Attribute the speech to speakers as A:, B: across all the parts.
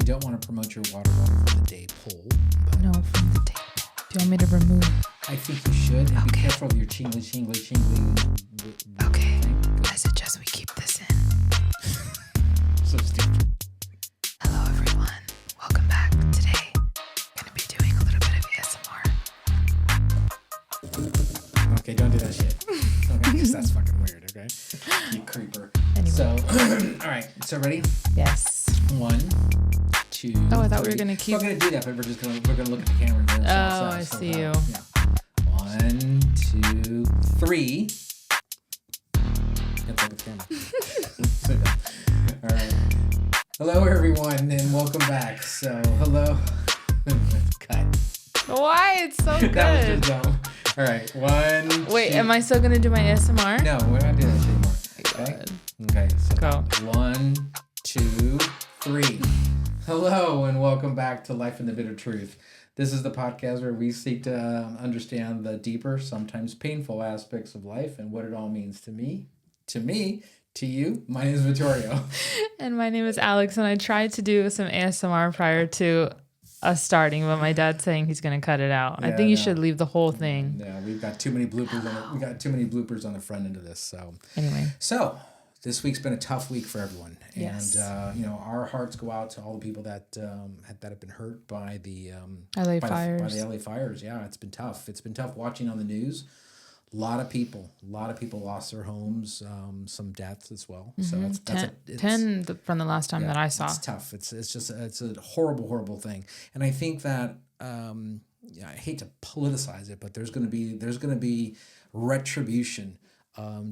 A: we don't want to promote your water bottle for the day poll. But
B: No, from the table. Do you want me to remove?
A: I think you should. And be careful of your chingly.
B: Okay. I suggest we keep this in.
A: So stupid.
B: Hello, everyone. Welcome back. Today, going to be doing a little bit of ASMR.
A: Okay, don't do that shit. Okay, because that's fucking weird, okay? You creeper.
B: Anyway.
A: So, all right. So, ready?
B: Yes.
A: 1, 2.
B: Oh, I thought we were
A: 3.
B: going to keep...
A: We're going to do that, but we're gonna look at the camera. And
B: I see you.
A: Yeah. 1, 2, 3. Let's look at the camera. So, all right. Hello, everyone, and welcome back. So, hello. Cut.
B: Why? It's so good.
A: That was just dumb. All right. 1.
B: Wait,
A: 2.
B: am I still going to do my ASMR?
A: No, we're not doing that shit anymore. Okay. Okay. So
B: Go.
A: 1, 2, 3. Hello, and welcome back to Life in the Bitter Truth. This is the podcast where we seek to understand the deeper, sometimes painful aspects of life and what it all means to me, to you. My name is Vittorio.
B: And my name is Alex, and I tried to do some ASMR prior to us starting, but my dad's saying he's going to cut it out.
A: Yeah,
B: I think you should leave the whole thing.
A: Yeah, we've got too many bloopers. We got too many bloopers on the front end of this. So
B: Anyway.
A: This week's been a tough week for everyone,
B: Yes.
A: and our hearts go out to all the people that have been hurt by the
B: LA
A: by
B: fires.
A: the LA fires. Yeah, it's been tough. It's been tough watching on the news. A lot of people lost their homes. Some deaths as well. So that's
B: 10 from the last time that I saw.
A: It's tough. It's a horrible thing. And I think that I hate to politicize it, but there's going to be retribution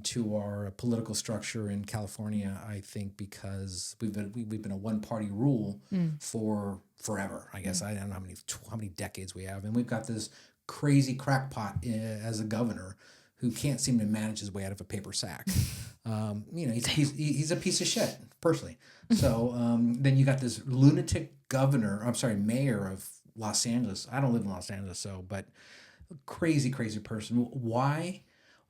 A: to our political structure in California. I think because we've been a one-party rule for forever. I guess I don't know how many decades we have, and we've got this crazy crackpot as a governor who can't seem to manage his way out of a paper sack. He's a piece of shit, personally. So then you got this lunatic mayor of Los Angeles. I don't live in Los Angeles, but crazy person. Why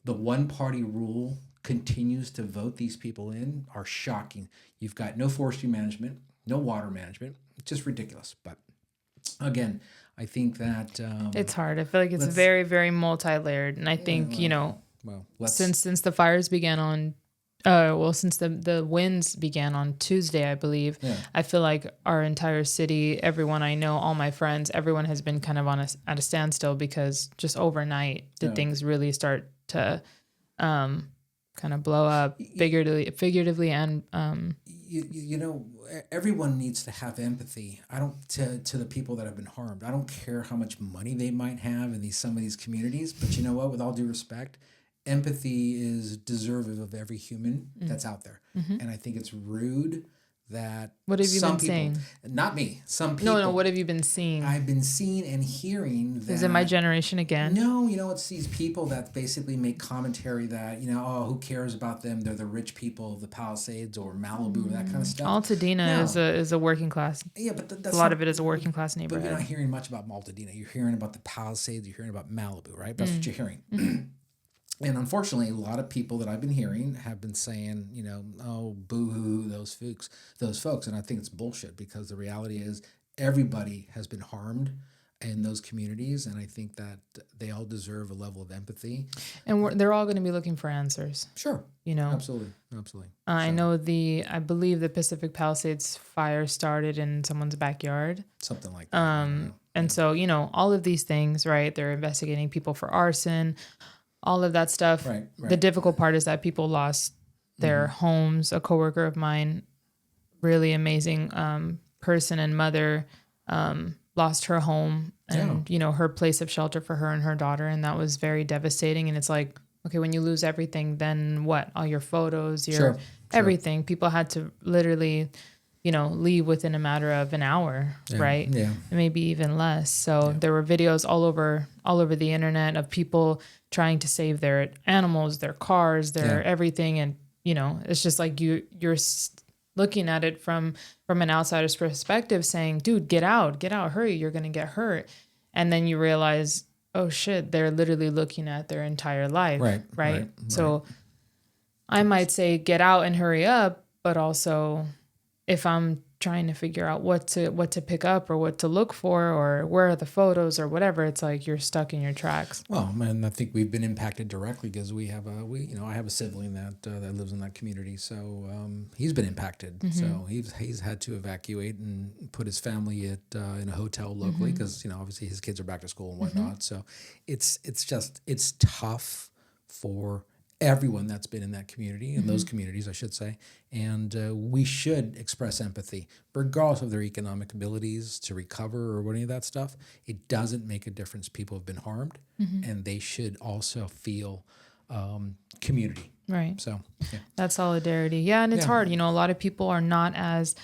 A: the one-party rule continues to vote these people in are shocking. You've got no forestry management, no water management. It's just ridiculous. But again, I think that
B: it's hard. I feel like it's very, very multi-layered. And I think, since the fires began on, since the winds began on Tuesday, I believe, I feel like our entire city, everyone I know, all my friends, everyone has been kind of at a standstill because just overnight did things really start to kind of blow up figuratively and
A: everyone needs to have empathy. To the people that have been harmed. I don't care how much money they might have in some of these communities, but you know what? With all due respect, empathy is deserving of every human that's out there. Mm-hmm. And I think it's rude that
B: what have you been saying?
A: Not me. Some people.
B: No. What have you been seeing?
A: I've been seeing and hearing that.
B: Is it my generation again?
A: No, it's these people that basically make commentary that who cares about them? They're the rich people of the Palisades or Malibu or that kind of stuff.
B: Altadena is a working class.
A: Yeah, but that's
B: a lot of it is a working class neighborhood.
A: But you're not hearing much about Altadena. You're hearing about the Palisades. You're hearing about Malibu, right? That's what you're hearing. And unfortunately, a lot of people that I've been hearing have been saying, boo-hoo, those folks. And I think it's bullshit because the reality is everybody has been harmed in those communities. And I think that they all deserve a level of empathy.
B: And they're all going to be looking for answers.
A: Sure. Absolutely.
B: I believe the Pacific Palisades fire started in someone's backyard.
A: Something like that.
B: And so, all of these things, right? They're investigating people for arson, all of that stuff.
A: Right.
B: The difficult part is that people lost their homes. A coworker of mine, really amazing person and mother, lost her home and, her place of shelter for her and her daughter. And that was very devastating. And it's like, okay, when you lose everything, then what? All your photos, everything. People had to literally, leave within a matter of an hour, right?
A: Yeah.
B: Maybe even less. So there were videos all over the internet of people trying to save their animals, their cars, their everything. And, it's just like you're looking at it from an outsider's perspective saying, dude, get out, hurry, you're going to get hurt. And then you realize, oh shit, they're literally looking at their entire life. Right. So I might say, get out and hurry up. But also if I'm trying to figure out what to pick up or what to look for or where are the photos or whatever. It's like you're stuck in your tracks.
A: Well, man, I think we've been impacted directly because I have a sibling that lives in that community, so he's been impacted. So he's had to evacuate and put his family in a hotel locally because obviously his kids are back to school and whatnot. So it's tough for everyone that's been in that community, in those communities, I should say. And we should express empathy, regardless of their economic abilities to recover or any of that stuff. It doesn't make a difference. People have been harmed, and they should also feel community.
B: Right.
A: So, yeah.
B: That solidarity. Yeah, and it's hard. A lot of people are not as,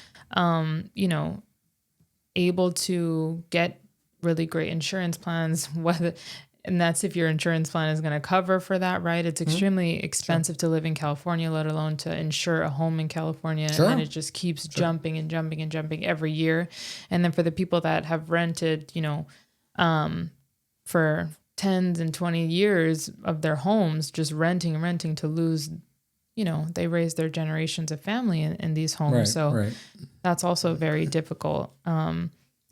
B: able to get really great insurance plans, and that's if your insurance plan is going to cover for that, right? It's extremely expensive to live in California, let alone to insure a home in California. And it just keeps jumping and jumping and jumping every year. And then for the people that have rented, for 10s and 20 years of their homes, just renting and renting to lose, they raise their generations of family in these homes. That's also very difficult.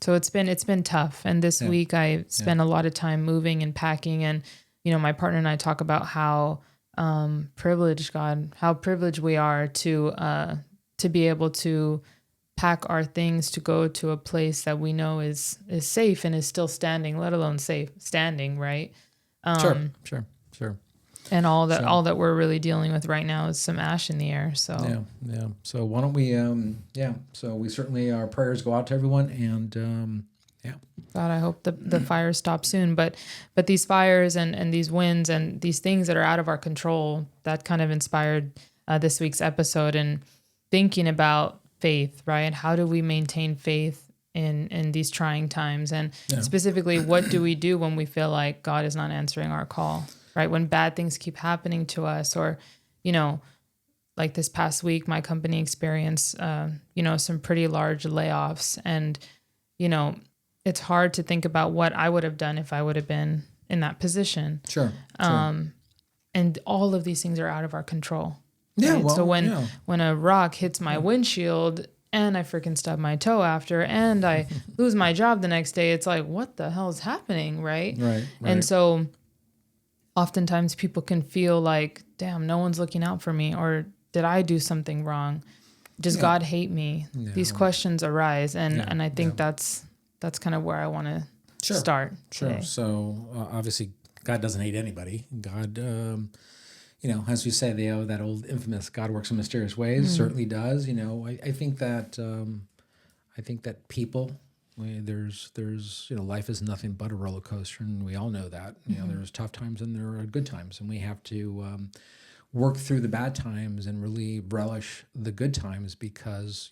B: So it's been tough. And this week I spent a lot of time moving and packing. And, my partner and I talk about how privileged we are to be able to pack our things to go to a place that we know is safe and is still standing, let alone standing, right?
A: Sure.
B: And all that we're really dealing with right now is some ash in the air. So
A: yeah. So why don't we? So we certainly, our prayers go out to everyone, and
B: God, I hope the fires stop soon. But these fires and these winds and these things that are out of our control, that kind of inspired this week's episode and thinking about faith, right? How do we maintain faith in these trying times? And specifically, what do we do when we feel like God is not answering our call? Right? When bad things keep happening to us, or, like this past week, my company experienced, some pretty large layoffs. And, it's hard to think about what I would have done if I would have been in that position.
A: Sure.
B: And all of these things are out of our control.
A: Yeah.
B: Right?
A: Well,
B: so when a rock hits my windshield and I freaking stub my toe after, and I lose my job the next day, it's like, what the hell is happening? Right. And so oftentimes people can feel like, damn, no one's looking out for me, or did I do something wrong? Does God hate me?
A: No.
B: These questions arise. And I think that's kind of where I want to start.
A: Sure. So obviously God doesn't hate anybody. God, as we say, that old infamous God works in mysterious ways, certainly does. I think that people, there's life is nothing but a roller coaster, and we all know that. There's tough times and there are good times, and we have to work through the bad times and really relish the good times, because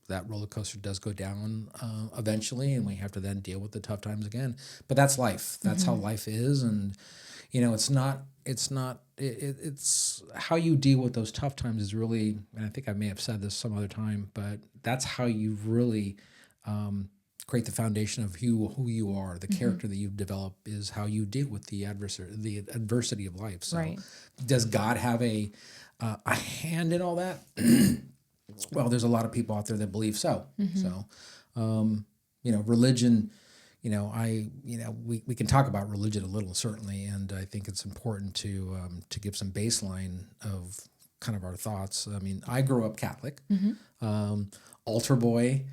A: that roller coaster does go down eventually, and we have to then deal with the tough times again. But that's life. That's how life is, and it's how you deal with those tough times is really, and I think I may have said this some other time, but that's how you really create the foundation of who you are. The character that you've developed is how you deal with the adversity of life. So does God have a hand in all that? Well, there's a lot of people out there that believe so. So, religion, we can talk about religion a little, certainly. And I think it's important to give some baseline of kind of our thoughts. I mean, I grew up Catholic, altar boy.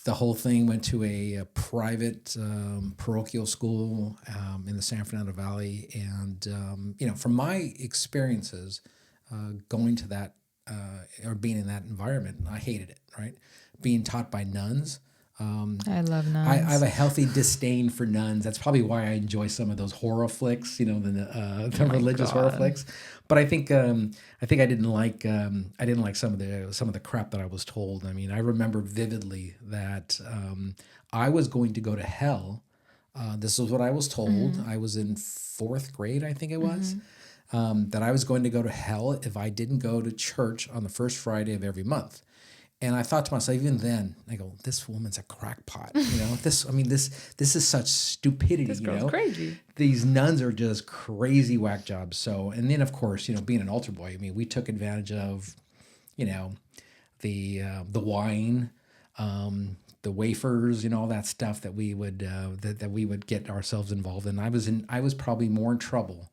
A: The whole thing, went to a private parochial school in the San Fernando Valley. And, from my experiences going to that or being in that environment, I hated it, right? Being taught by nuns.
B: I love nuns.
A: I have a healthy disdain for nuns. That's probably why I enjoy some of those horror flicks, the religious horror flicks. But I think I didn't like some of the crap that I was told. I mean, I remember vividly that I was going to go to hell. This is what I was told. I was in 4th grade, I think it was. That I was going to go to hell if I didn't go to church on the first Friday of every month. And I thought to myself, even then, I go, this woman's a crackpot. This is such stupidity.
B: This girl's crazy.
A: These nuns are just crazy whack jobs. So, and then of course, being an altar boy, I mean, we took advantage of, the wine. the wafers, all that stuff that we would that we would get ourselves involved in. I was probably more in trouble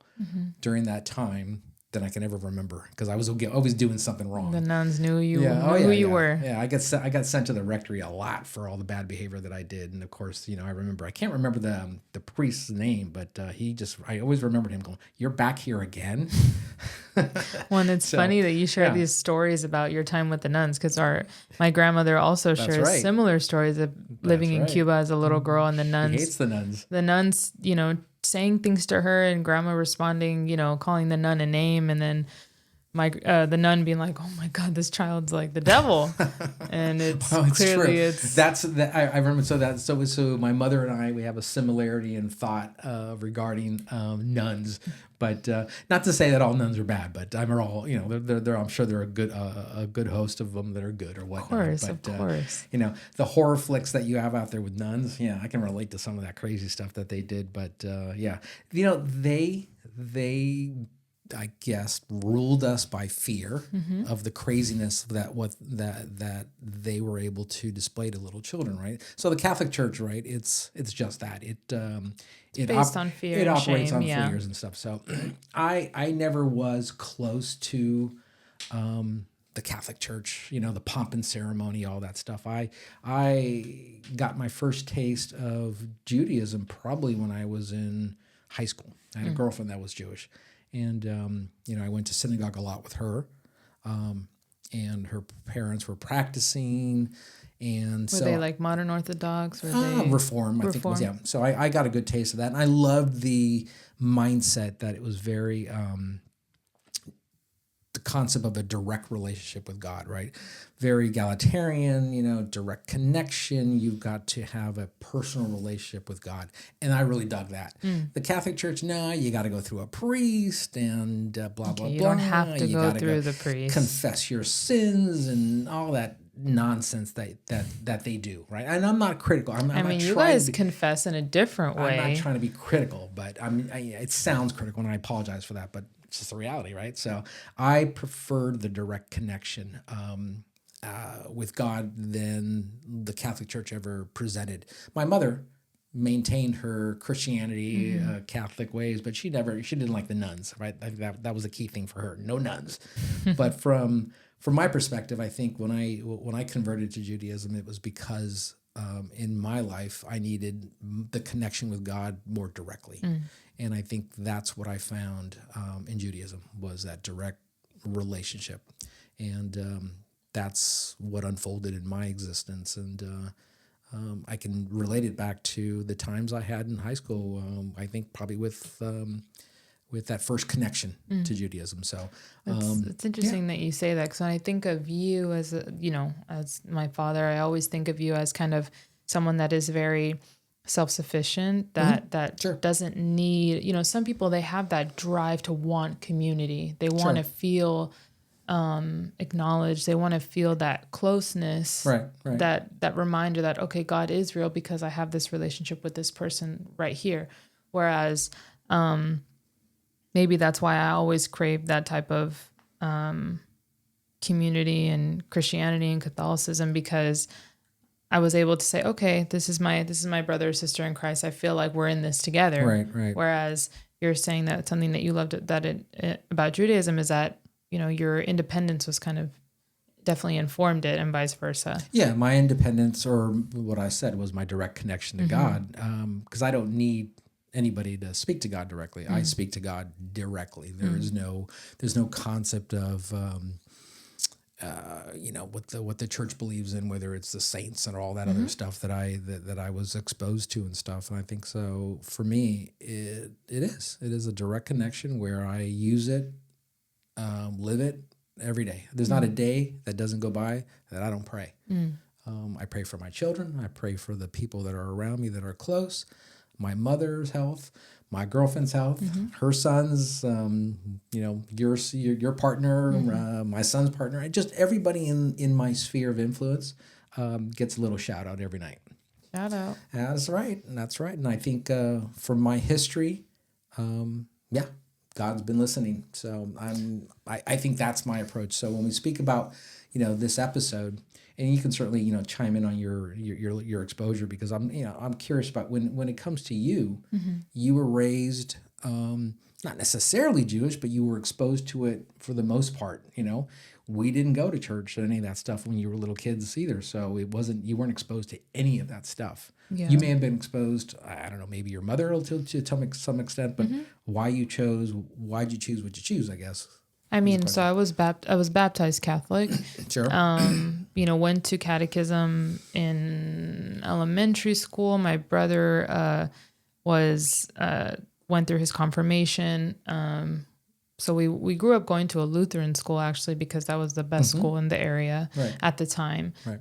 A: during that time than I can ever remember, because I was always doing something wrong.
B: The nuns knew who you were.
A: Yeah, I got sent to the rectory a lot for all the bad behavior that I did, and of course, I can't remember the priest's name, but I always remembered him going, "You're back here again."
B: Well, and it's funny that you share these stories about your time with the nuns, because my grandmother also shares similar stories of living in Cuba as a little girl, and the nuns.
A: She hates the nuns.
B: The nuns, saying things to her, and grandma responding, calling the nun a name, and then the nun being like, "Oh my God, this child's like the devil," and it's clearly
A: true. I remember. So my mother and I, we have a similarity in thought regarding nuns, but not to say that all nuns are bad, but I'm sure there are a good host of them that are good or whatnot.
B: Of course.
A: The horror flicks that you have out there with nuns, I can relate to some of that crazy stuff that they did, but they I guess ruled us by fear of the craziness that they were able to display to little children, right? So the Catholic Church, right? It's just that it's
B: based on fear.
A: It operates
B: shame,
A: on fears and stuff. So I never was close to the Catholic Church, the pomp and ceremony, all that stuff. I got my first taste of Judaism probably when I was in high school. I had a girlfriend that was Jewish. And, I went to synagogue a lot with her, and her parents were practicing. And
B: were they like modern Orthodox? Or they
A: Reform, I think it was, yeah. So I got a good taste of that. And I loved the mindset that it was very, the concept of a direct relationship with God, right? Very egalitarian, direct connection. You've got to have a personal relationship with God. And I really dug that. The Catholic Church, no, you got to go through a priest and blah, blah, blah.
B: You don't have to go through the priest.
A: Confess your sins and all that nonsense that they do, right? And I'm not critical.
B: You guys confess in a different way.
A: I'm not trying to be critical, but it sounds critical, and I apologize for that, but it's just the reality, right? So I prefer the direct connection with God than the Catholic Church ever presented. My mother maintained her Christianity, Catholic ways, but she didn't like the nuns, right? That was a key thing for her. No nuns. But from my perspective, I think when I converted to Judaism, it was because in my life I needed the connection with God more directly. And I think that's what I found in Judaism, was that direct relationship. And that's what unfolded in my existence. And I can relate it back to the times I had in high school, I think probably with that first connection to Judaism. So
B: it's interesting that you say that, because when I think of you as as my father, I always think of you as kind of someone that is very self-sufficient, that doesn't need, some people, they have that drive to want community. They want to feel acknowledged. They want to feel that closeness,
A: right.
B: that reminder that, okay, God is real because I have this relationship with this person right here. Whereas maybe that's why I always crave that type of community and Christianity and Catholicism, because I was able to say, okay, this is my brother or sister in Christ. I feel like we're in this together.
A: Right.
B: Whereas you're saying that something that you loved about Judaism is that, your independence was kind of definitely informed it, and vice versa.
A: Yeah, my independence, or what I said, was my direct connection to God, because I don't need anybody to speak to God directly. I speak to God directly. There's no concept of what the church believes in, whether it's the saints and all that other stuff that I was exposed to and stuff. And I think so for me, it is a direct connection where I use it, live it every day. There's not a day that doesn't go by that I don't pray. I pray for my children. I pray for the people that are around me that are close, my mother's health, my girlfriend's health, her sons, your partner, my son's partner, and just everybody in my sphere of influence gets a little shout out every night.
B: Shout out.
A: That's right. And I think from my history, God's been listening. So I think that's my approach. So when we speak about, this episode, and you can certainly, chime in on your exposure, because I'm curious about when it comes to you, you were raised, not necessarily Jewish, but you were exposed to it for the most part. We didn't go to church or any of that stuff when you were little kids either. So you weren't exposed to any of that stuff.
B: Yeah.
A: You may have been exposed, I don't know, maybe your mother to some extent, but why'd you choose what you choose, I guess.
B: I mean, so I was baptized Catholic.
A: Sure.
B: Went to catechism in elementary school. My brother went through his confirmation. So we grew up going to a Lutheran school, actually, because that was the best school in the area at the time.
A: Right.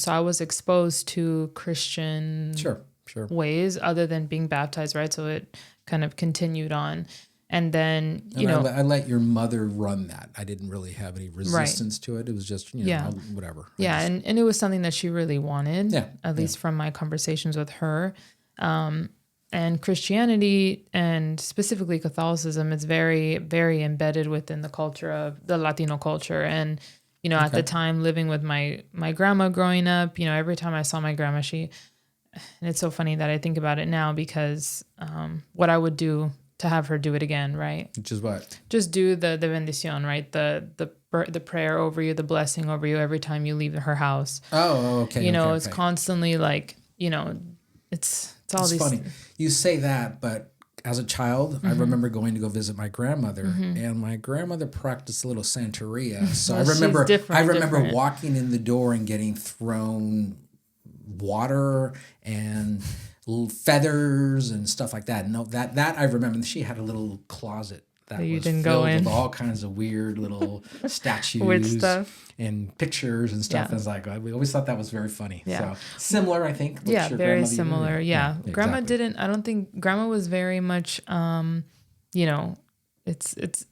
B: So I was exposed to Christian
A: Sure.
B: ways other than being baptized, right? So it kind of continued on. And then,
A: I let your mother run that. I didn't really have any resistance to it. It was just, whatever.
B: Yeah. And it was something that she really wanted, at least from my conversations with her. And Christianity, and specifically Catholicism, is very, very embedded within the culture of the Latino culture. And, at the time living with my grandma growing up, every time I saw my grandma, and it's so funny that I think about it now, because what I would do to have her do it again, right?
A: Which is what?
B: Just do the bendición, right? The prayer over you, the blessing over you every time you leave her house.
A: Oh, okay.
B: It's constantly like, it's all
A: it's
B: these.
A: Funny. You say that, but as a child, I remember going to go visit my grandmother, and my grandmother practiced a little Santeria. So I remember walking in the door and getting thrown water and feathers and stuff like that. No, that I remember. She had a little closet that
B: you
A: was
B: didn't
A: filled
B: go in.
A: with all kinds of weird little statues
B: Weird stuff.
A: and pictures and stuff. And it's like, we always thought that was very funny.
B: Yeah.
A: So similar, I think.
B: Yeah, very similar. Yeah. Grandma
A: exactly.
B: didn't, I don't think, grandma was very much, it's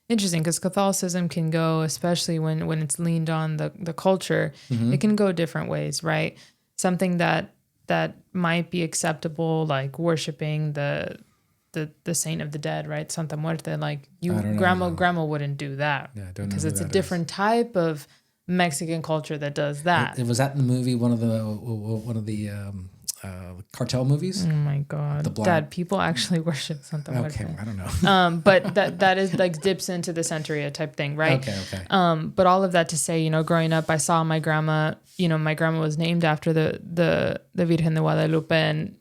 B: interesting, because Catholicism can go, especially when it's leaned on the culture, it can go different ways, right? Something that might be acceptable, like worshiping the saint of the dead, right? Santa Muerte. Like grandma wouldn't do that, because it's a different type of Mexican culture that does that.
A: It was that in the movie, one of the cartel movies.
B: Oh my God, Dad! People actually worship Santa Muerte.
A: Okay, I don't know.
B: But that is like dips into the Santeria type thing, right?
A: Okay.
B: But all of that to say, growing up, I saw my grandma. My grandma was named after the Virgen de Guadalupe, and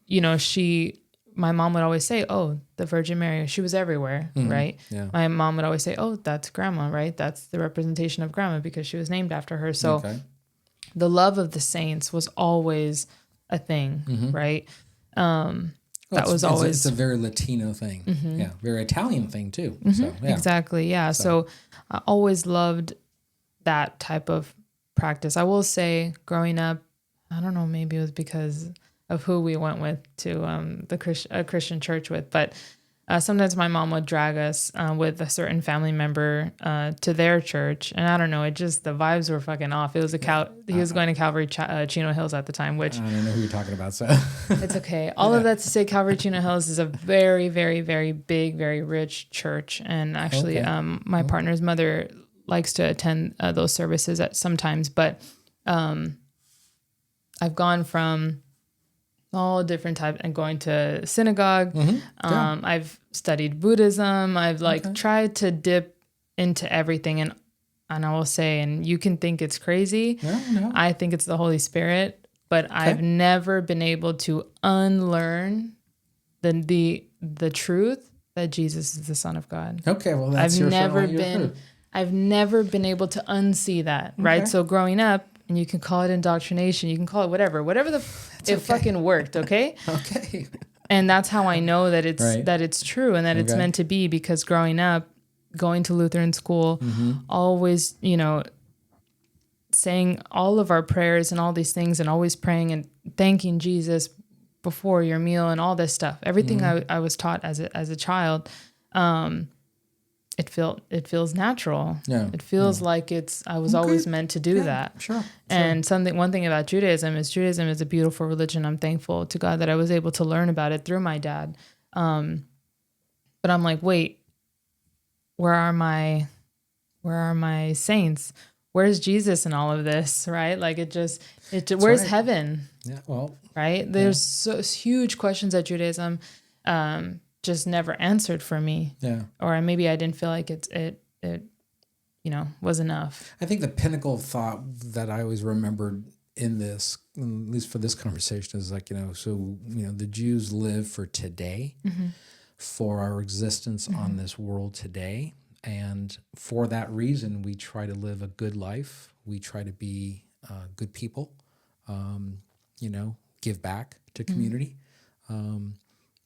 B: my mom would always say, "Oh, the Virgin Mary." She was everywhere, right? Yeah. My mom would always say, "Oh, that's grandma, right? That's the representation of grandma, because she was named after her." So, the love of the saints was always a thing, right? That was always...
A: It's a very Latino thing. Yeah, very Italian thing too. So, yeah.
B: Exactly, yeah. So I always loved that type of practice. I will say, growing up, I don't know, maybe it was because of who we went with to the Christian church with, but sometimes my mom would drag us with a certain family member to their church, and I don't know, the vibes were fucking off. It was he was going to Calvary Chino Hills at the time, which
A: I don't know who you're talking about, so
B: it's okay. All of that to say, Calvary Chino Hills is a very, very, very big, very rich church, and actually, my partner's mother likes to attend those services sometimes, but I've gone from all different types and going to synagogue. I've studied Buddhism. I've tried to dip into everything, and I will say, and you can think it's crazy. No. I think it's the Holy Spirit, but I've never been able to unlearn the truth that Jesus is the Son of God.
A: Okay, well that's I've
B: never been able to unsee that, right? So growing up, and you can call it indoctrination, you can call it whatever it fucking worked, okay?
A: Okay.
B: And that's how I know that it's true and that it's meant to be, because growing up, going to Lutheran school, always, saying all of our prayers and all these things, and always praying and thanking Jesus before your meal and all this stuff. Everything I was taught as a child, it feels natural. Yeah. It feels like I was always meant to do that.
A: Sure.
B: And one thing about Judaism is a beautiful religion. I'm thankful to God that I was able to learn about it through my dad. But I'm like, wait, where are my saints? where's Jesus in all of this, right? Like where's
A: right.
B: heaven?
A: Yeah. Well,
B: Right? There's so huge questions that Judaism just never answered for me.
A: yeah.
B: Or maybe I didn't feel like it was enough.
A: I think the pinnacle of thought that I always remembered in this, at least for this conversation, is like, the Jews live for today, for our existence on this world today. And for that reason, we try to live a good life. We try to be good people, give back to community,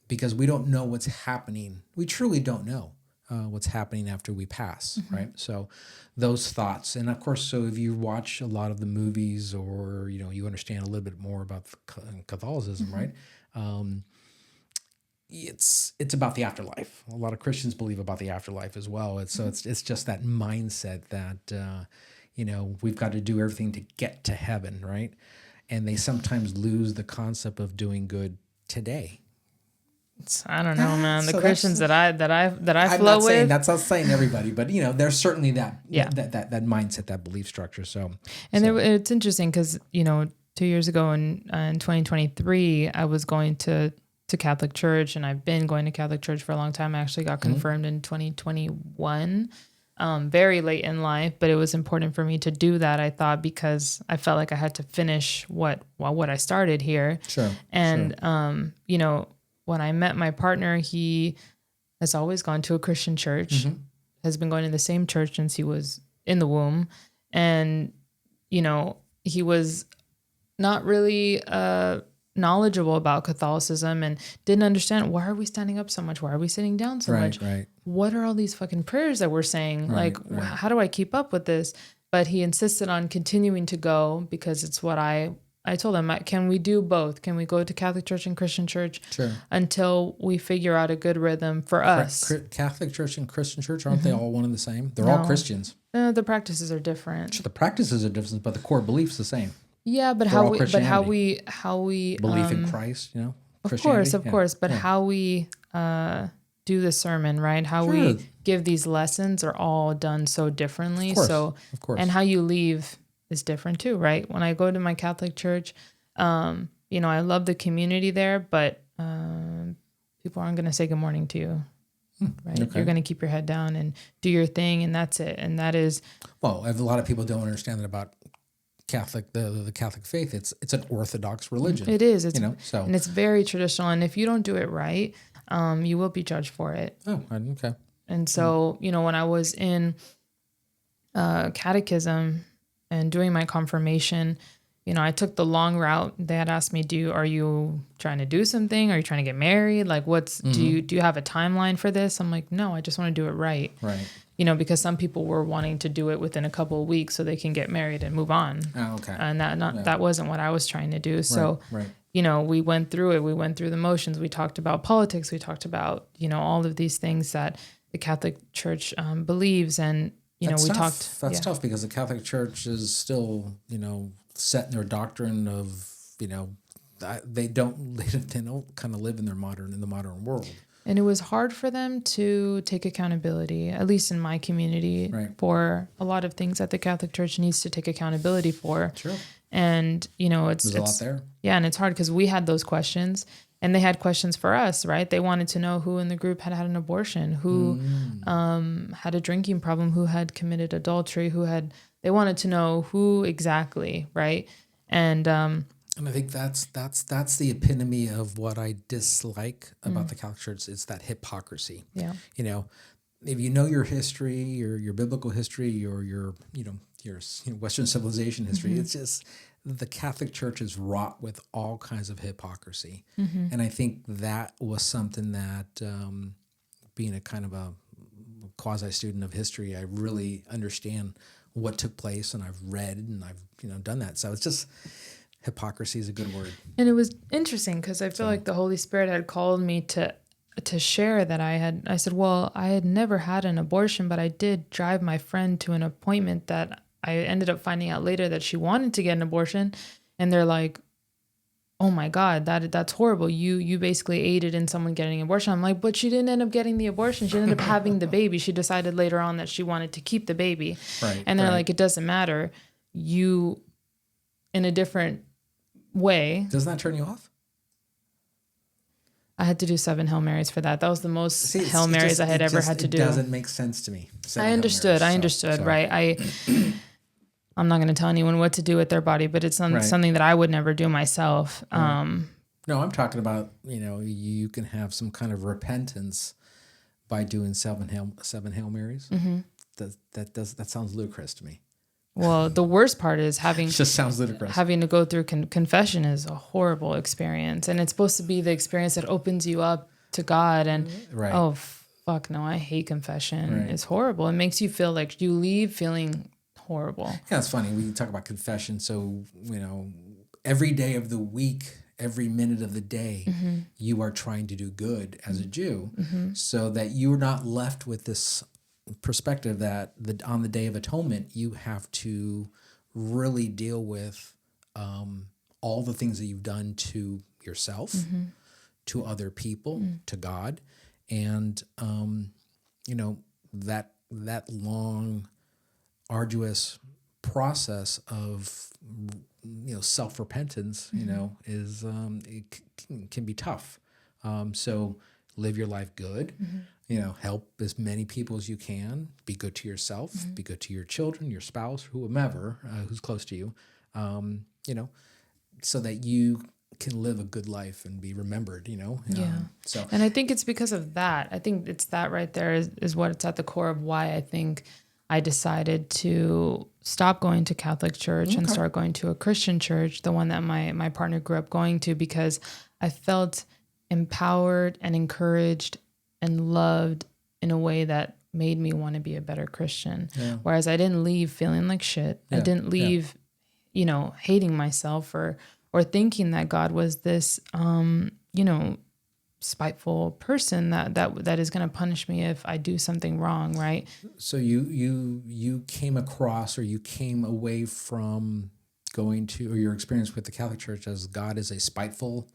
A: because we don't know what's happening. We truly don't know what's happening after we pass, right? So those thoughts, and of course, so if you watch a lot of the movies, or you understand a little bit more about Catholicism, right? It's about the afterlife. A lot of Christians believe about the afterlife as well. It's just that mindset that we've got to do everything to get to heaven, right? And they sometimes lose the concept of doing good today.
B: I don't know, man. The
A: So
B: Christians that I
A: I'm
B: flow
A: not saying
B: with.
A: that's not saying everybody, but there's certainly that
B: Yeah.
A: that mindset, that belief structure. So
B: It's interesting because 2 years ago in 2023, I was going to Catholic Church, and I've been going to Catholic Church for a long time. I actually got confirmed in 2021, very late in life, but it was important for me to do that, I thought, because I felt like I had to finish what I started here.
A: Sure.
B: And when I met my partner, he has always gone to a Christian church, has been going to the same church since he was in the womb. And, he was not really knowledgeable about Catholicism and didn't understand, why are we standing up so much? Why are we sitting down so much?
A: Right.
B: What are all these fucking prayers that we're saying?
A: Right.
B: How do I keep up with this? But he insisted on continuing to go because it's what I told him, can we do both? Can we go to Catholic Church and Christian Church until we figure out a good rhythm for us?
A: Catholic Church and Christian Church, aren't they all one and the same? They're all Christians.
B: The practices are different.
A: Sure, the practices are different, but the core belief's the same.
B: Yeah, but how we
A: belief in Christ,
B: of course, but how we do the sermon, right? How we give these lessons are all done so differently. Of course. And how you leave is different too, right? When I go to my Catholic church, I love the community there, but people aren't going to say good morning to you, right? Okay. You're going to keep your head down and do your thing, and that's it. And that is...
A: Well, a lot of people don't understand that about Catholic, the Catholic faith. It's an Orthodox religion.
B: It is. And it's very traditional. And if you don't do it right, you will be judged for it.
A: Oh, okay.
B: And so, when I was in catechism and doing my confirmation, I took the long route. They had asked me, are you trying to do something? Are you trying to get married? Like, do you have a timeline for this? I'm like, no, I just want to do it right.
A: Right.
B: Because some people were wanting to do it within a couple of weeks so they can get married and move on.
A: Oh, okay.
B: And that wasn't what I was trying to do. So,
A: right.
B: We went through it. We went through the motions. We talked about politics. We talked about, all of these things that the Catholic Church believes. And,
A: That's
B: we
A: tough.
B: talked.
A: That's tough because the Catholic Church is still, set in their doctrine of, they don't kind of live in the modern world.
B: And it was hard for them to take accountability, at least in my community, for a lot of things that the Catholic Church needs to take accountability for.
A: Sure.
B: And, it's
A: a lot there.
B: Yeah. And it's hard because we had those questions and they had questions for us, right? They wanted to know who in the group had an abortion, who had a drinking problem, who had committed adultery, they wanted to know who exactly, right? And
A: I think that's the epitome of what I dislike about the Catholic Church. It's that hypocrisy.
B: Yeah.
A: If you know your history, your biblical history, or your Western civilization history, it's just the Catholic Church is wrought with all kinds of hypocrisy. And I think that was something that, being a kind of a quasi student of history, I really understand what took place, and I've read and I've done that. So it's just... hypocrisy is a good word.
B: And it was interesting because I feel like the Holy Spirit had called me to share that I said, well, I had never had an abortion, but I did drive my friend to an appointment that I ended up finding out later that she wanted to get an abortion. And they're like, oh my God, that's horrible. You basically aided in someone getting an abortion. I'm like, but she didn't end up getting the abortion. She ended up having the baby. She decided later on that she wanted to keep the baby.
A: Right.
B: And they're like, it doesn't matter. You, in a different way.
A: Doesn't that turn you off?
B: I had to do 7 Hail Marys for that. That was the most Hail Marys I had ever had to do.
A: It doesn't make sense to me.
B: I understood, right? I'm not going to tell anyone what to do with their body, but it's something that I would never do myself.
A: Right. No, I'm talking about, you can have some kind of repentance by doing 7 Hail Marys. Mm-hmm. That sounds ludicrous to me.
B: Well, the worst part is having
A: just sounds ludicrous.
B: Having to go through confession is a horrible experience, and it's supposed to be the experience that opens you up to God. And oh fuck no, I hate confession. Right. It's horrible. It makes you feel like you leave feeling horrible.
A: Yeah, it's funny. We talk about confession. So every day of the week, every minute of the day, mm-hmm. you are trying to do good as a Jew, mm-hmm. so that you're not left with this perspective that on the Day of Atonement, you have to really deal with all the things that you've done to yourself, mm-hmm. to other people, mm-hmm. to God, and that long, arduous process of self-repentance, mm-hmm. Is it can be tough. So live your life good. Mm-hmm. Help as many people as you can. Be good to yourself. Mm-hmm. Be good to your children, your spouse, whomever who's close to you. So that you can live a good life and be remembered. So,
B: and I think it's because of that. I think it's that right there is what it's at the core of why I think I decided to stop going to Catholic church and start going to a Christian church, the one that my partner grew up going to, because I felt empowered and encouraged and loved in a way that made me want to be a better Christian. Yeah. Whereas I didn't leave feeling like shit. Yeah. I didn't leave, hating myself or thinking that God was this, spiteful person that is going to punish me if I do something wrong. Right.
A: So you came across, or you came away from going to, or your experience with the Catholic Church as God is a spiteful.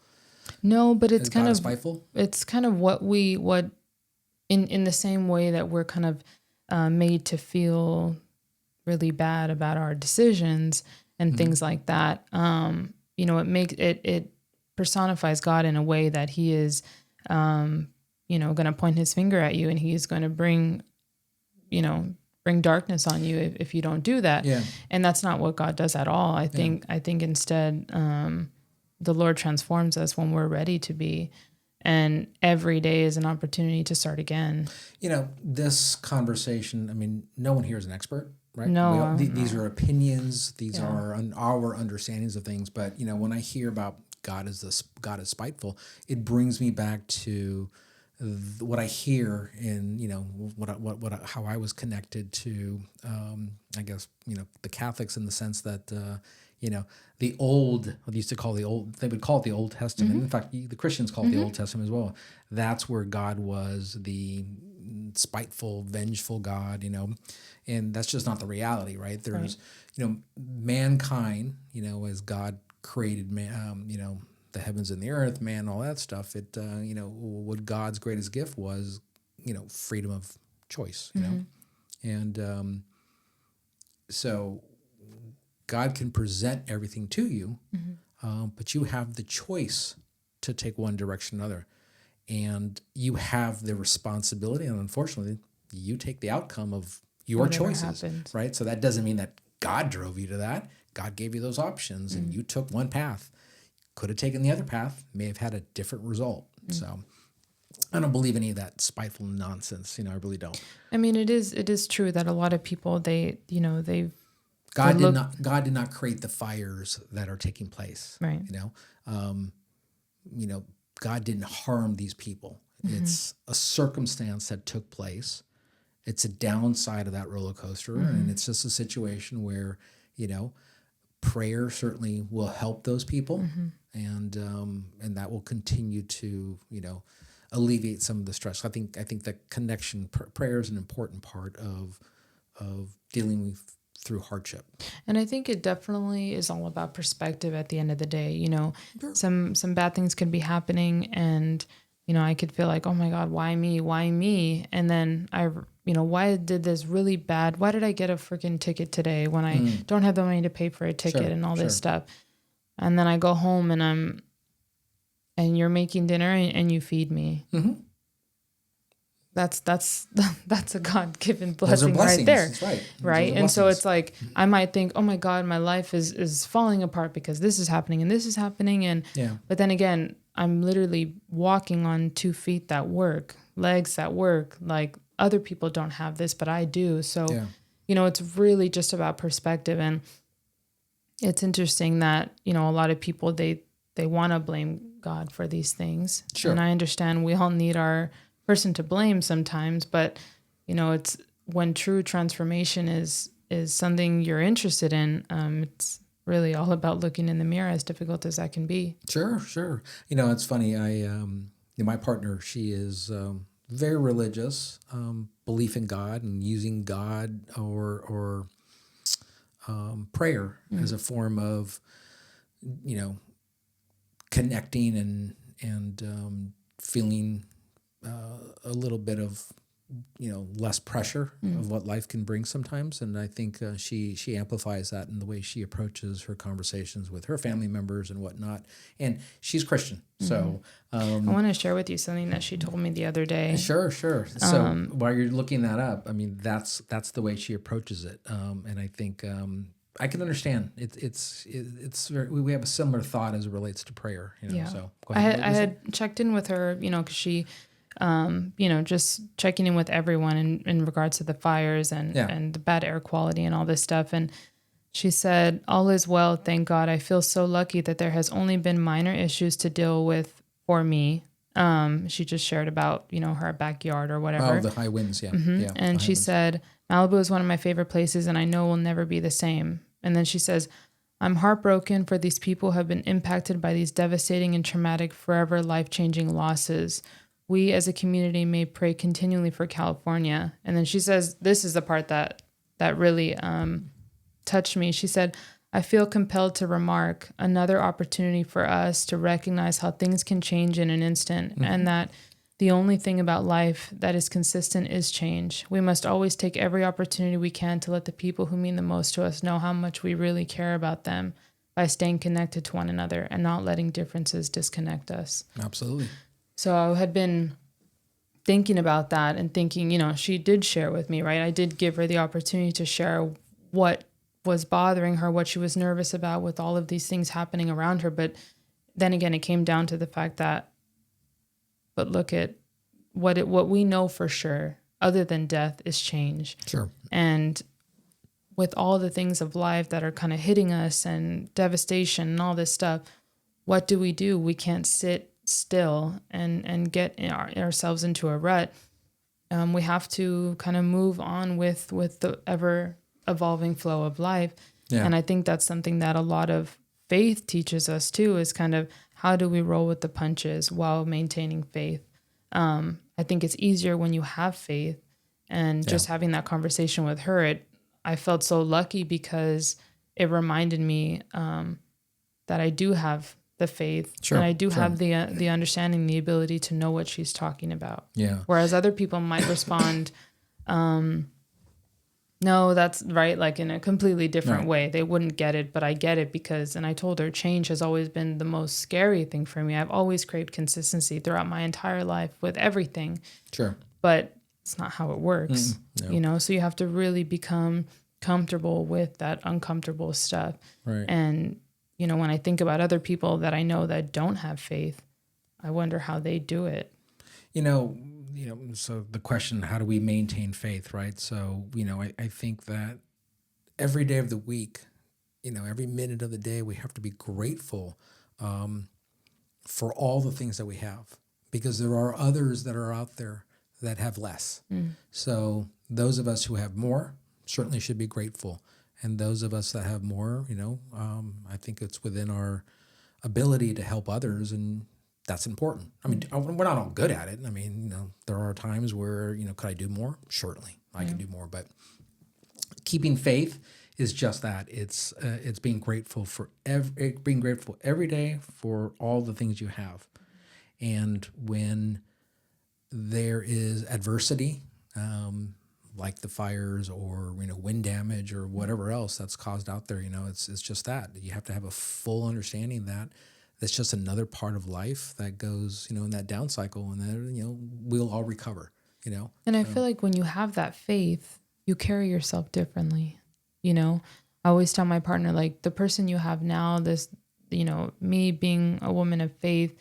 B: No, but it's kind of
A: spiteful.
B: It's kind of what in the same way that we're kind of made to feel really bad about our decisions and mm-hmm. things like that. It makes it personifies God in a way that He is, going to point His finger at you, and He's going to bring darkness on you if you don't do that. Yeah. And that's not what God does at all. I think instead, the Lord transforms us when we're ready to be. And every day is an opportunity to start again.
A: This conversation, no one here is an expert, right?
B: No.
A: These are opinions. These are our understandings of things. But, when I hear about God is spiteful, it brings me back to what I hear in, how I was connected to, I guess, the Catholics, in the sense that, the old, they used to call they would call it the Old Testament. Mm-hmm. In fact, the Christians call it mm-hmm. the Old Testament as well. That's where God was the spiteful, vengeful God, and that's just not the reality, right? There's, mankind, as God created man, the heavens and the earth, man, all that stuff. It, what God's greatest gift was, freedom of choice, mm-hmm. And so God can present everything to you, mm-hmm. But you have the choice to take one direction or another. And you have the responsibility, and unfortunately, you take the outcome of your choices, happens. Right? So that doesn't mean that God drove you to that. God gave you those options, mm-hmm. and you took one path. Could have taken the other path, may have had a different result. Mm-hmm. So I don't believe any of that spiteful nonsense. I really don't.
B: It is true that a lot of people,
A: God did not create the fires that are taking place.
B: Right.
A: God didn't harm these people. Mm-hmm. It's a circumstance that took place. It's a downside of that roller coaster, mm-hmm. and it's just a situation where, prayer certainly will help those people, mm-hmm. and that will continue to, alleviate some of the stress. I think that connection, prayer is an important part of dealing with through hardship.
B: And I think it definitely is all about perspective at the end of the day. You know,
A: Sure.
B: some bad things could be happening, and, you know, I could feel like, oh my God, why me? Why me? And then why did this really bad? Why did I get a freaking ticket today when I don't have the money to pay for a ticket
A: Sure,
B: and all this
A: sure.
B: stuff? And then I go home and you're making dinner and you feed me.
A: Mm-hmm.
B: That's a God-given
A: Those are
B: blessing right
A: blessings.
B: there.
A: That's right.
B: Right. And so it's like, I might think, oh my God, my life is falling apart because this is happening and this is happening. And, but then again, I'm literally walking on 2 feet that work, legs that work. Like, other people don't have this, but I do. So, you know, it's really just about perspective. And it's interesting that, you know, a lot of people, they want to blame God for these things.
A: Sure.
B: And I understand we all need our person to blame sometimes, but, you know, it's when true transformation is something you're interested in, it's really all about looking in the mirror, as difficult as that can be.
A: Sure. You know, it's funny. My partner, she is very religious, belief in God and using God or prayer as a form of, you know, connecting and feeling a little bit of, you know, less pressure of what life can bring sometimes. And I think she amplifies that in the way she approaches her conversations with her family members and whatnot. And she's Christian. So
B: I want to share with you something that she told me the other day.
A: Sure. So while you're looking that up, I mean, that's the way she approaches it. And I think I can understand. It's we have a similar thought as it relates to prayer. You know,
B: Yeah.
A: So go ahead.
B: I had checked in with her, you know, because she, you know, just checking in with everyone in regards to the fires and the bad air quality and all this stuff. And she said, all is well, thank God. I feel so lucky that there has only been minor issues to deal with for me. She just shared about, you know, her backyard or whatever.
A: Oh, the high winds, yeah.
B: Yeah, and she said, Malibu is one of my favorite places and I know will never be the same. And then she says, I'm heartbroken for these people who have been impacted by these devastating and traumatic, forever life-changing losses. We as a community may pray continually for California. And then she says, this is the part that really touched me. She said, I feel compelled to remark another opportunity for us to recognize how things can change in an instant and that the only thing about life that is consistent is change. We must always take every opportunity we can to let the people who mean the most to us know how much we really care about them by staying connected to one another and not letting differences disconnect us.
A: Absolutely.
B: So I had been thinking about that and thinking, you know, she did share with me, right? I did give her the opportunity to share what was bothering her, what she was nervous about with all of these things happening around her. But then again, it came down to the fact that, but look at what we know for sure, other than death, is change.
A: Sure.
B: And with all the things of life that are kind of hitting us and devastation and all this stuff, what do? We can't sit still and get ourselves into a rut. We have to kind of move on with the ever evolving flow of life. Yeah. And I think that's something that a lot of faith teaches us too, is kind of how do we roll with the punches while maintaining faith. I think it's easier when you have faith, and just having that conversation with her, I felt so lucky because it reminded me that I do have the faith, and I do have the understanding, the ability to know what she's talking about. Yeah. Whereas other people might respond, no, that's right, like in a completely different way. They wouldn't get it, but I get it because, and I told her, change has always been the most scary thing for me. I've always craved consistency throughout my entire life with everything. Sure. But it's not how it works, you know? So you have to really become comfortable with that uncomfortable stuff. Right. And, you know, when I think about other people that I know that don't have faith, I wonder how they do it.
A: You know, so the question, how do we maintain faith, right? So, you know, I think that every day of the week, you know, every minute of the day, we have to be grateful for all the things that we have, because there are others that are out there that have less. So those of us who have more certainly should be grateful. And those of us that have more, you know, I think it's within our ability to help others, and that's important. I mean, we're not all good at it. I mean, you know, there are times where, you know, could I do more? Certainly, I can do more. But keeping faith is just that. It's being grateful being grateful every day for all the things you have. And when there is adversity, like the fires or wind damage or whatever else that's caused out there, it's just that you have to have a full understanding that that's just another part of life that goes in that down cycle, and then we'll all recover.
B: And I feel like when you have that faith, you carry yourself differently. I always tell my partner, like, the person you have now, this, me being a woman of faith,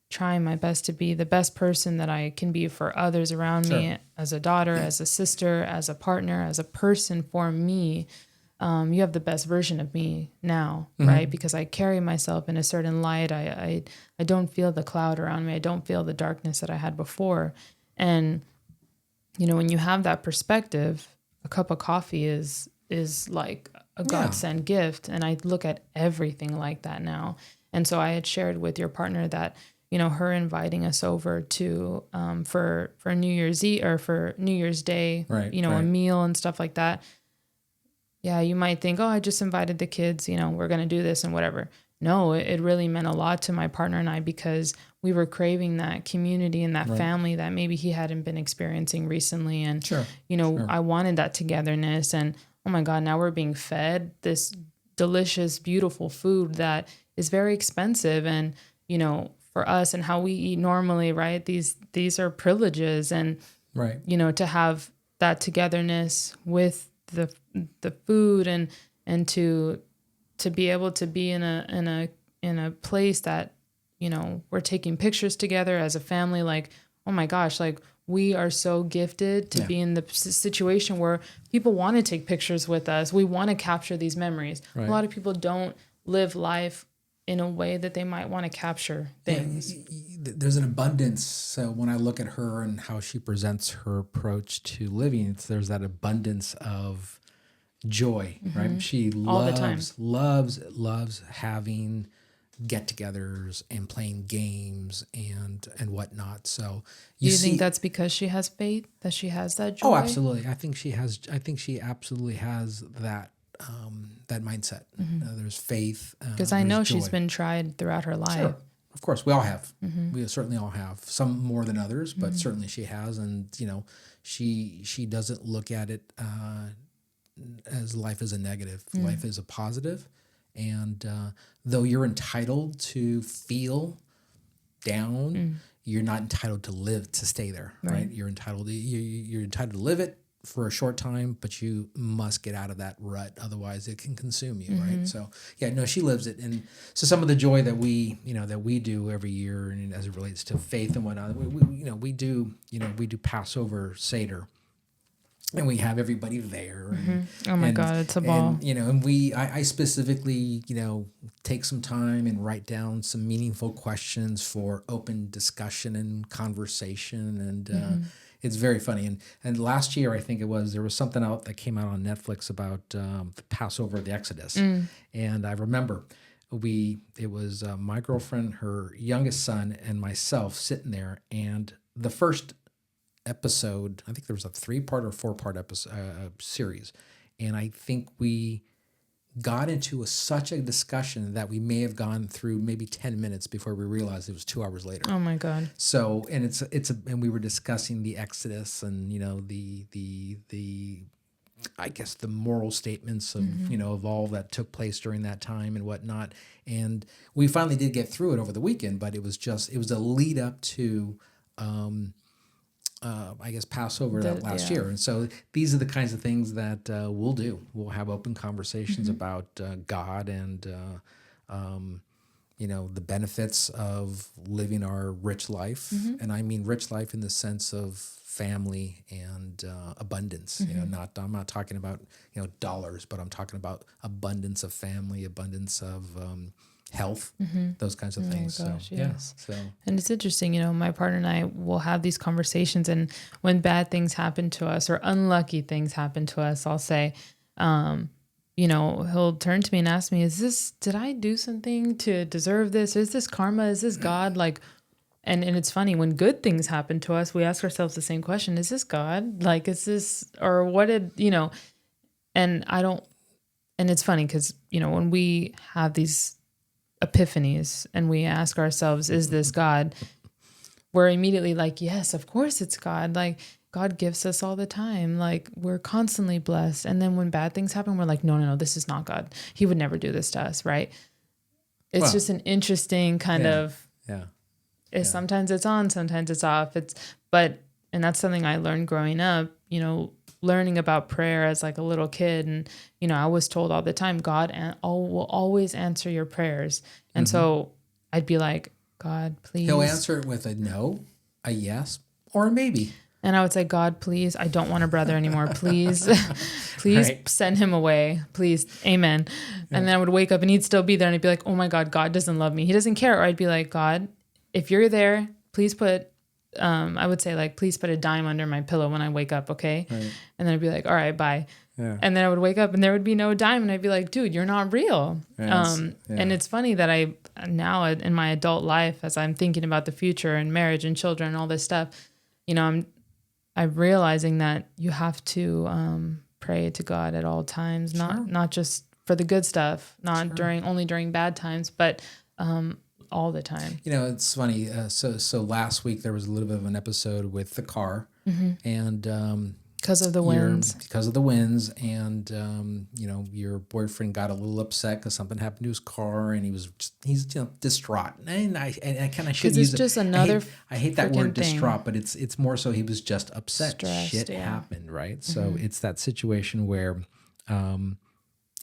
B: trying my best to be the best person that I can be for others around me, as a daughter, as a sister, as a partner, as a person for me. You have the best version of me now, right? Because I carry myself in a certain light. I don't feel the cloud around me. I don't feel the darkness that I had before. And, when you have that perspective, a cup of coffee is like a godsend gift. And I look at everything like that now. And so I had shared with your partner that, her inviting us over to for New Year's Eve or for New Year's Day, a meal and stuff like that. Yeah, you might think, oh, I just invited the kids, we're going to do this and whatever. No, it really meant a lot to my partner and I, because we were craving that community and that family that maybe he hadn't been experiencing recently. And, I wanted that togetherness. And, oh my God, now we're being fed this delicious, beautiful food that is very expensive. And, for us and how we eat normally, right? These are privileges, and to have that togetherness with the food and to be able to be in a place that we're taking pictures together as a family. Like, oh my gosh, like, we are so gifted to be in the situation where people want to take pictures with us. We want to capture these memories. A lot of people don't live life in a way that they might want to capture things.
A: There's an abundance. So when I look at her and how she presents her approach to living, there's that abundance of joy, right? She loves having get-togethers and playing games and whatnot. So
B: do you think that's because she has faith, that she has that joy?
A: Oh, absolutely. I think she absolutely has that that mindset. There's faith.
B: Because I know she's been tried throughout her life.
A: Sure. Of course, we all have. We certainly all have. Some more than others, but certainly she has. And she doesn't look at it as life is a negative. Life is a positive. And though you're entitled to feel down, you're not entitled to stay there, right? You're entitled to live it for a short time, but you must get out of that rut. Otherwise it can consume you. Right. So she lives it. And so some of the joy that we do every year, and as it relates to faith and whatnot, we do Passover Seder, and we have everybody there. And,
B: oh my God, it's a ball.
A: And I specifically, take some time and write down some meaningful questions for open discussion and conversation. And, it's very funny. And last year, I think there was something out that came out on Netflix about the Passover of the Exodus. And I remember it was my girlfriend, her youngest son, and myself sitting there. And the first episode, I think there was a 3-part or 4-part episode series. And I think we got into such a discussion that we may have gone through maybe 10 minutes before we realized it was 2 hours later.
B: Oh my God.
A: So, and and we were discussing the Exodus and, the I guess the moral statements of, of all that took place during that time and whatnot. And we finally did get through it over the weekend, but it was a lead up to, I guess, Passover that last year. And so these are the kinds of things that we'll do. We'll have open conversations about God and, the benefits of living our rich life. And I mean rich life in the sense of family and abundance. I'm not talking about, dollars, but I'm talking about abundance of family, abundance of health, those kinds of things.
B: Oh my gosh,
A: so,
B: yes.
A: So,
B: and it's interesting, my partner and I will have these conversations, and when bad things happen to us or unlucky things happen to us, I'll say, he'll turn to me and ask me, did I do something to deserve this? Is this karma? Is this God? Like, and it's funny, when good things happen to us, we ask ourselves the same question: is this God? Like, is this, or what did, and I don't and it's funny because, when we have these epiphanies and we ask ourselves, is this God? We're immediately like, yes, of course it's God. Like, God gives us all the time. Like, we're constantly blessed. And then when bad things happen, we're like, no, this is not God. He would never do this to us, right? It's just an interesting kind of, sometimes it's on, sometimes it's off. And that's something I learned growing up, learning about prayer as like a little kid. And, I was told all the time, God will always answer your prayers. And so I'd be like, God, please.
A: He'll answer it with a no, a yes, or a maybe.
B: And I would say, God, please, I don't want a brother anymore. Please, please send him away. Please. Amen. Yeah. And then I would wake up and he'd still be there. And I'd be like, oh my God, God doesn't love me. He doesn't care. Or I'd be like, God, if you're there, please put, I would say like, please put a dime under my pillow when I wake up. Okay. Right. And then I'd be like, all right, bye. Yeah. And then I would wake up and there would be no dime. And I'd be like, dude, you're not real. Yes. And it's funny that I now in my adult life, as I'm thinking about the future and marriage and children and all this stuff, I'm realizing that you have to pray to God at all times, not just for the good stuff, not only during bad times, but all the time.
A: It's funny. So last week there was a little bit of an episode with the car, and
B: because of the winds.
A: And your boyfriend got a little upset because something happened to his car, and he's distraught. And I kind of shouldn't use it.
B: Just another.
A: I hate that word distraught, but it's more so he was just upset. Stressed, shit happened, right? So it's that situation where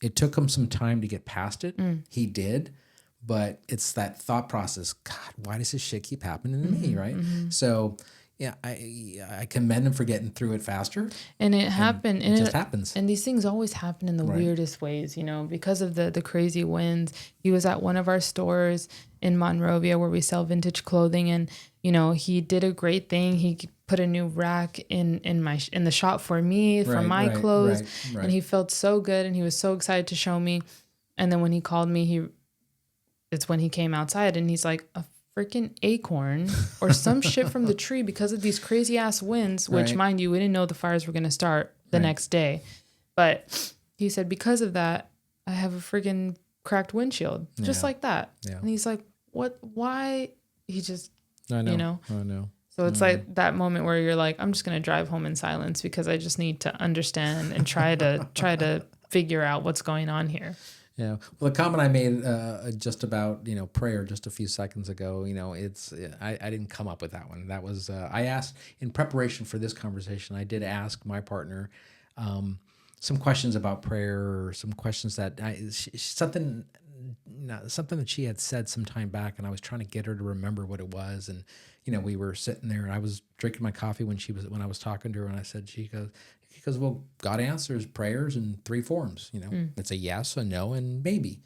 A: it took him some time to get past it. He did, but it's that thought process. God, why does this shit keep happening to me, right? So. Yeah, I commend him for getting through it faster.
B: And it happened.
A: And it just happens.
B: And these things always happen in the weirdest ways, because of the crazy winds. He was at one of our stores in Monrovia where we sell vintage clothing. And, he did a great thing. He put a new rack in the shop for me, for my clothes. Right. And he felt so good. And he was so excited to show me. And then when he called me, it's when he came outside and he's like, a freaking acorn or some shit from the tree because of these crazy ass winds, which mind you, we didn't know the fires were going to start the next day. But he said, because of that, I have a freaking cracked windshield, just like that. Yeah. And he's like, what, why? He just, I know. So it's like that moment where you're like, I'm just going to drive home in silence because I just need to understand and try to figure out what's going on here.
A: Yeah. Well, the comment I made just about, prayer just a few seconds ago, I didn't come up with that one. That was, I asked in preparation for this conversation, I did ask my partner some questions about prayer or some questions that something that she had said some time back, and I was trying to get her to remember what it was. And, we were sitting there and I was drinking my coffee when I was talking to her, and I said, she goes, well, God answers prayers in 3 forms. It's a yes, a no, and maybe.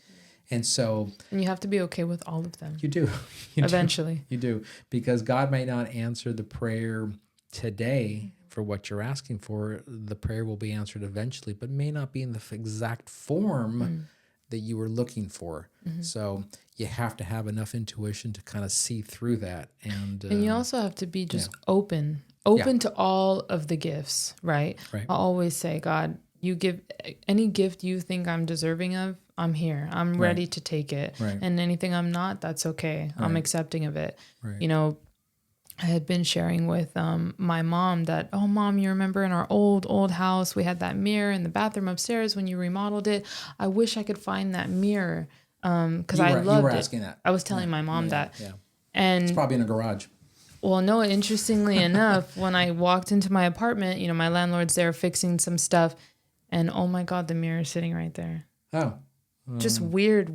A: And so,
B: and you have to be okay with all of them.
A: You do.
B: Eventually.
A: You do. Because God may not answer the prayer today for what you're asking for. The prayer will be answered eventually, but may not be in the exact form that you were looking for. So you have to have enough intuition to kind of see through that. And
B: you also have to be just open to all of the gifts, right? I always say, God, you give any gift you think I'm deserving of, I'm here. I'm ready to take it. Right. And anything I'm not, that's okay. Right. I'm accepting of it. Right. I had been sharing with my mom that, oh, Mom, you remember in our old house, we had that mirror in the bathroom upstairs when you remodeled it. I wish I could find that mirror because I loved it. You were asking that. I was telling my mom that. Yeah. And
A: it's probably in a garage.
B: Well, no, interestingly enough, when I walked into my apartment, my landlord's there fixing some stuff. And oh my God, the mirror is sitting right there. Oh. Just weird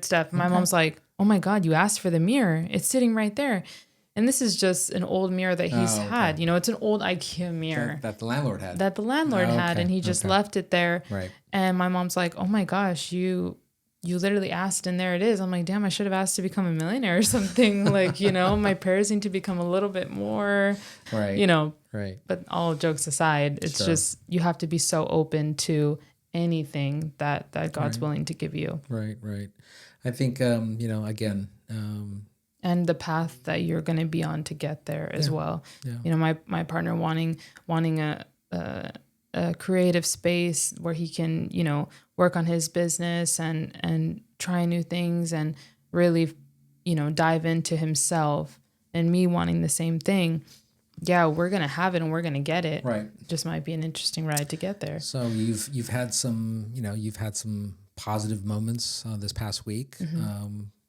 B: stuff. My mom's like, oh my God, you asked for the mirror. It's sitting right there. And this is just an old mirror that he's had. It's an old IKEA mirror.
A: That the landlord had.
B: And he just left it there. Right. And my mom's like, oh my gosh, you literally asked and there it is. I'm like, damn, I should have asked to become a millionaire or something. Like, my prayers need to become a little bit more, Right. But all jokes aside, it's just, you have to be so open to anything that God's willing to give you.
A: Right. I think, again,
B: and the path that you're going to be on to get there as well. Yeah. My partner wanting a a creative space where he can, you know, work on his business and try new things and really, you know, dive into himself, and me wanting the same thing. Yeah, we're going to have it and we're going to get it.
A: Right.
B: Just might be an interesting ride to get there.
A: So you've had some, you know, you've had some positive moments this past week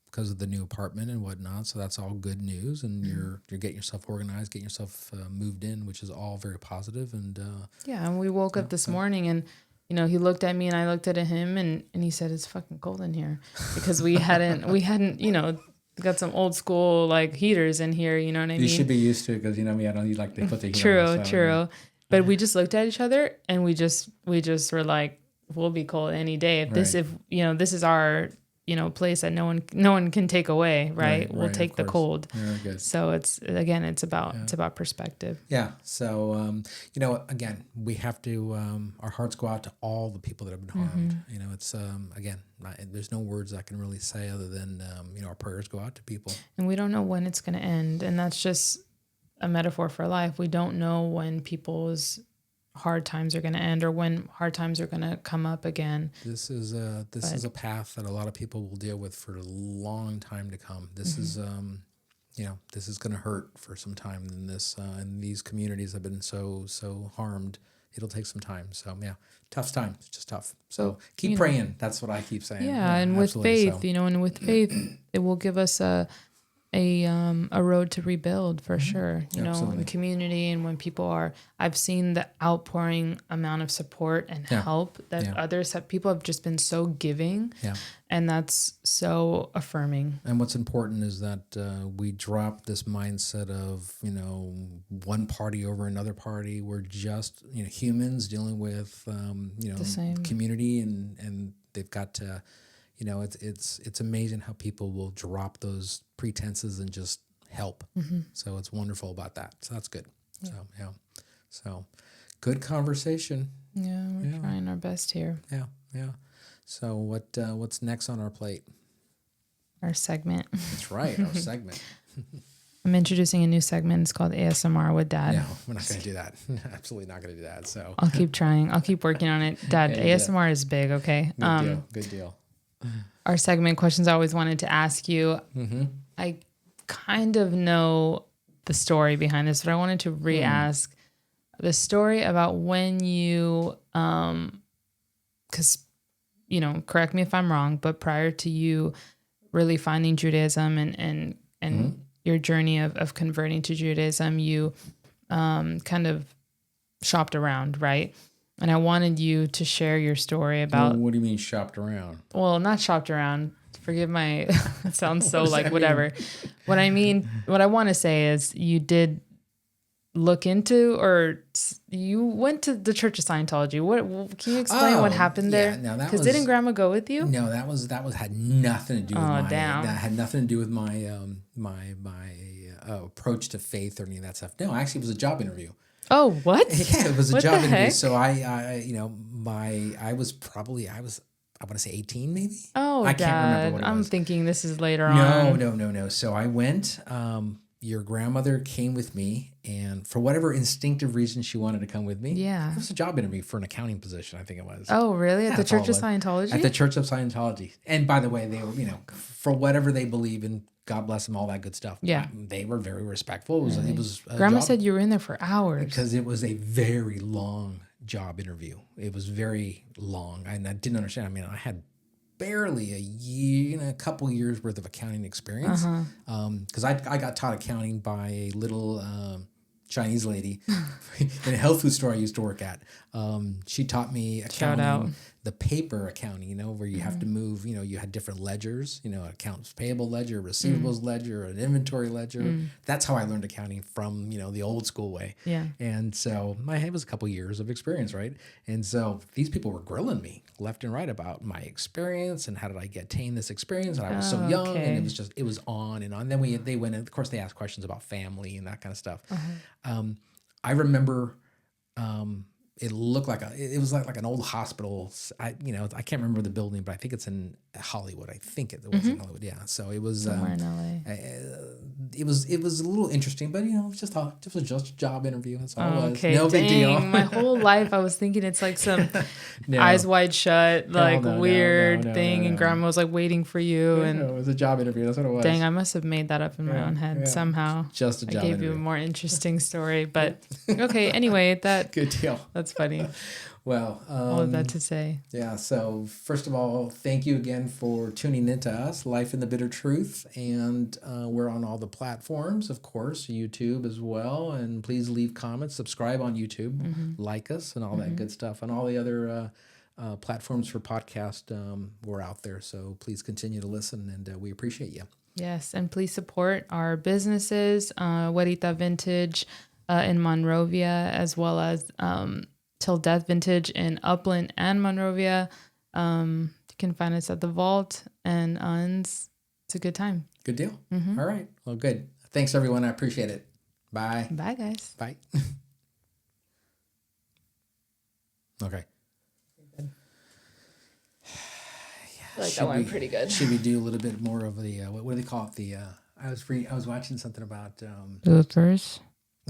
A: because of the new apartment and whatnot. So that's all good news, and you're getting yourself organized, getting yourself moved in, which is all very positive. And
B: yeah, and we woke up this morning and, you know, he looked at me and I looked at him and he said, "It's fucking cold in here," because we hadn't, you know, got some old school like heaters in here. You know what I mean?
A: you should be used to it because, you know, me, I don't need like they put the heat
B: True,
A: on. So,
B: true. But we just looked at each other and we just were like, we'll be cold any day. If you know, this is our, you know, place that no one can take away, right? We'll take the cold.
A: Very good.
B: So it's about perspective.
A: Yeah. So, you know, again, we have to, our hearts go out to all the people that have been harmed. You know, it's, again, there's no words I can really say other than, you know, our prayers go out to people.
B: And we don't know when it's going to end. And that's just a metaphor for life. We don't know when people's hard times are going to end or when hard times are going to come up again.
A: This is a path that a lot of people will deal with for a long time to come. This is, you know, this is going to hurt for some time. And and these communities have been so harmed. It'll take some time. So yeah, tough time. It's just tough. So keep praying. That's what I keep saying.
B: Yeah, and with faith, you know, and with faith, it will give us a road to rebuild for sure, you know, in the community. And when people I've seen the outpouring amount of support and help that people have just been so giving. Yeah. And that's so affirming.
A: And what's important is that we drop this mindset of, you know, one party over another party. We're just, you know, humans dealing with, you know,
B: the same
A: community, and they've got to, you know, it's amazing how people will drop those pretenses and just help. So it's wonderful about that. So that's good. Yeah. So yeah. So good conversation.
B: Yeah, we're trying our best here.
A: Yeah, yeah. So what's next on our plate?
B: Our segment.
A: That's right, our segment.
B: I'm introducing a new segment. It's called ASMR with Dad.
A: No, we're not going to do that. Absolutely not going to do that. So
B: I'll keep trying. I'll keep working on it. Dad, ASMR is big, okay?
A: Good deal.
B: Our segment questions I always wanted to ask you. I kind of know the story behind this, but I wanted to re-ask the story about when you, because, you know, correct me if I'm wrong, but prior to you really finding Judaism and your journey of converting to Judaism, you kind of shopped around, right? And I wanted you to share your story about...
A: What do you mean shopped around?
B: Well, not shopped around. Forgive my... It sounds so like whatever. What I want to say is you did look into, or you went to the Church of Scientology. What can you explain what happened there?
A: No,
B: because didn't Grandma go with you?
A: No, that had nothing to do with
B: damn.
A: That had nothing to do with my approach to faith or any of that stuff. No, actually, it was a job interview.
B: Oh, what?
A: Yeah, it was a job interview.
B: Heck?
A: So I you know, I was I want to say 18 maybe.
B: Oh,
A: I can't remember what it was.
B: I'm thinking this is later on.
A: No. So I went. Your grandmother came with me, and for whatever instinctive reason, she wanted to come with me.
B: Yeah.
A: It was a job interview for an accounting position, I think it was.
B: Oh, really? At the Church of Scientology?
A: At the Church of Scientology. And by the way, they were, you know, for whatever they believe in, God bless them, all that good stuff.
B: Yeah.
A: They were very respectful. It was
B: Grandma said you were in there for hours.
A: Because it was a very long job interview. It was very long. And I didn't understand. I mean, I had barely a couple years worth of accounting experience. Because I got taught accounting by a little Chinese lady in a health food store I used to work at. She taught me accounting, the paper accounting, you know, where you have to move, you know, you had different ledgers, you know, accounts payable ledger, receivables ledger, an inventory ledger. That's how I learned accounting from, you know, the old school way.
B: Yeah.
A: And so it was a couple years of experience, right? And so these people were grilling me left and right about my experience and how did I attain this experience. And I was so young, and it was on and on. Then they went, and of course they asked questions about family and that kind of stuff. I remember, it looked like it was like an old hospital. I can't remember the building, but I think it's in Hollywood. I think it was in Hollywood. Yeah. So it was
B: somewhere in LA.
A: it was a little interesting, but it was just a job interview. That's all it was.
B: Okay,
A: No big deal.
B: My whole life I was thinking it's like some
A: No.
B: eyes wide shut, like
A: no,
B: weird
A: no,
B: thing, and grandma was like waiting for you, and
A: it was a job interview. That's what it was.
B: dang, I must have made that up in my own head somehow.
A: Just a job
B: I gave
A: interview.
B: you a more interesting story, but okay. Anyway,
A: Good deal.
B: that's funny.
A: Well,
B: All of that to say.
A: Yeah, so first of all, thank you again for tuning into us, Life in the Bitter Truth, and we're on all the platforms, of course, YouTube as well, and please leave comments, subscribe on YouTube, like us, and all that good stuff, and all the other platforms for podcast, we're out there, so please continue to listen, and we appreciate you.
B: Yes, and please support our businesses, Huerita Vintage in Monrovia, as well as Till Death Vintage in Upland and Monrovia. You can find us at the Vault, and it's a good time.
A: Good deal. All right. Well, good. Thanks, everyone. I appreciate it. Bye.
B: Bye, guys.
A: Bye. Okay.
B: I feel like that went pretty good.
A: Should we do a little bit more of the what do they call it? The I was watching something about
B: Bloopers.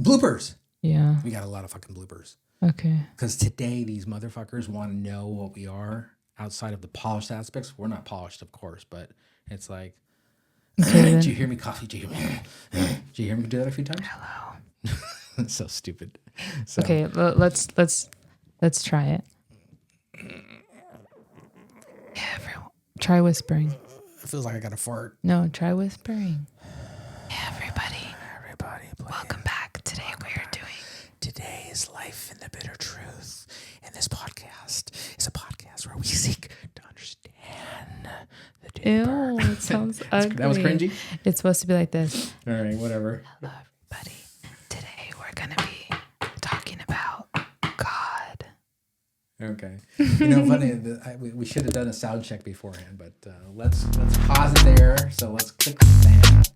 A: bloopers.
B: Yeah.
A: We got a lot of fucking bloopers.
B: Okay.
A: Because today these motherfuckers want to know what we are outside of the polished aspects. We're not polished, of course, but it's like, did you hear me coffee? Did you hear me do that a few times?
B: Hello.
A: It's so stupid. So,
B: Okay, let's try it. Yeah, everyone. Try whispering.
A: it feels like I got a fart.
B: No, try whispering. Yeah, everybody.
A: Please.
B: Welcome back. Today
A: Today's Life in the Bitter Truth. And this podcast is a podcast where we seek to understand the deeper.
B: Ew, it sounds ugly.
A: That was cringy?
B: It's supposed to be like this.
A: All right, whatever.
B: Hello, everybody. Today we're going to be talking about God.
A: Okay. Funny, we should have done a sound check beforehand, but let's pause it there. So let's click that.